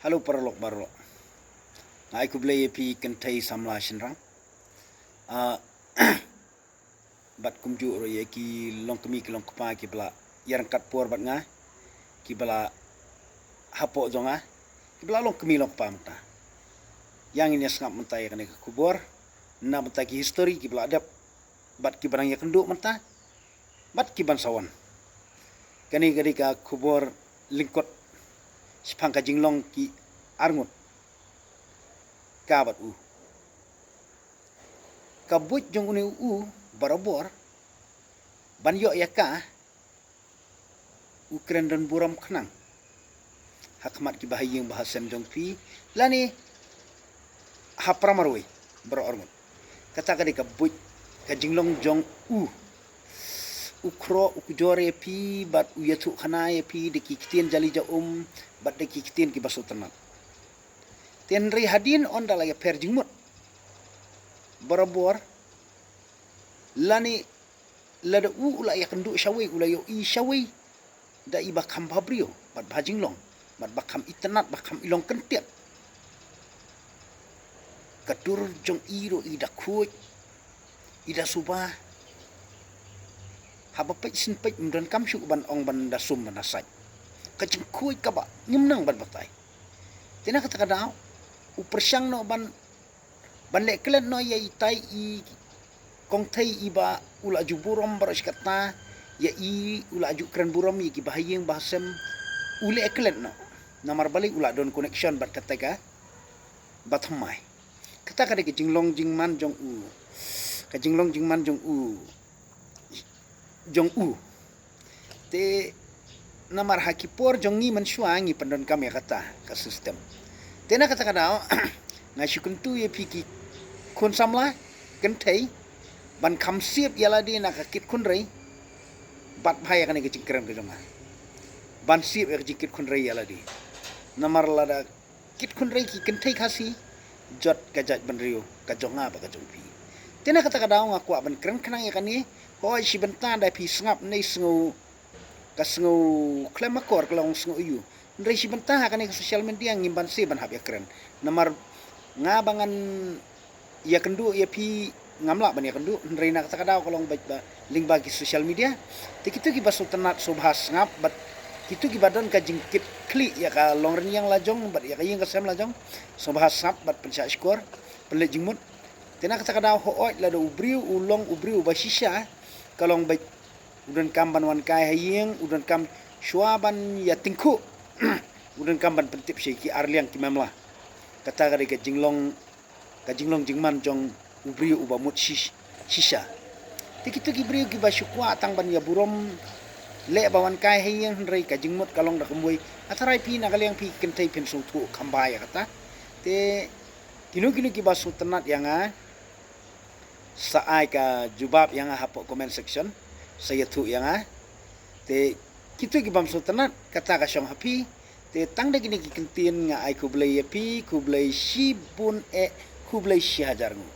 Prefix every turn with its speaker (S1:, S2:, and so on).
S1: Halo parlok barlo. Ngai ku blay pi kentai samla shinrang. Bat kumju ro ye ki long kemi ki long kpa ki bla yarang kat por bat nga ki bla hapo jonga ki bla long kemi long kpa mta. Yang ini sangap mta ya kane kubor na mta ki history ki bla adap bat ki barang ya kenduk mta bat ki ban sawan. Kani gadi ka kubor lingkot Sipangka jinglong ki arngut kabat kabut jong uni barabor banyo yaka ukren dan buram kenang hakmat ki bahayeng bahasem jong pi lani hapramarwe berorngut kata kadi kabut ka jinglong jong ukro ukjore pi bat uyatu khana ye pi de kiktian jali ja bat de kiktian ki basu tenat tenri hadin on dala ya perjingmut barabor lani lada ula ya kendu shawi ula yo i shawi da iba kham babrio bat bajinglong bat bakham itenat bakham ilong kentiat katur jong iro ida kuj ida subah haba pek sin pek mdan kam syuk ban ong ban da sum ban asai kacing kuy kaba nyumnang ban batai tina kata kadau u persyang no ban lek klen no ye tai i kong thai iba ula ju burom baros kata ya i ula ju kren burom ye ki bahayeng bahasem ule klen no namar balik ula don connection bat kata ka batmai kata kada ke jinglong jingman jong ka jinglong jingman jong te namar hakipor jongi mensuangi pendon kami kata ke sistem tena kata kadao ngasih kuntu ye piki kun samla kentai ban kam siap yala di nak kit kunrei bat bahaya kan ke cingkram ke jonga ban siap ya jikit kunrei yala di namar lada kit kunrei ki kentai kasi jot kajat benrio ka jonga ba ka jongpi tena kata kadao ngaku ban kren kenang ya kan ni hoi si bentar dah pi sengap ni sengu klemakor kelong sengu iu ndrei si bentar kan ni social media ngimban si ban hab ya keren namar ngabangan ya kendu ya pi ngamla ban ya kendu ndrei nak takadau kelong baik ba link bagi social media tikitu ki basu tenat subhas ngap bat kitu ki badon ka jingkit klik ya ka long renyang lajong bat ya kayeng ka sem lajong subhas ngap bat penca skor pelet jingmut tena kata kadau hooi la do ubriu ulong ubriu basisha kalong baik udan kamban wan kai hayeng udan kam shuaban ya tingku udan kamban pentip syeki arliang ki memla kata kali ke jinglong jingman jong ubriu ubamut shisha tikitu ki briu ki basukwa tang ban ya burom le bawan kai hayeng rei ka jingmut kalong da kemboi atarai pi na kaliang pi kentai pen sung tu kambaya kata te kinu ki basu tenat yang saai ka jubab yang hapok comment section saya tu yang te kitu ki bam sultanat kata ka syong happy te tang de kini ki kentin nga ai ku blay pi ku blay shi bun ku blay shi hajar ngu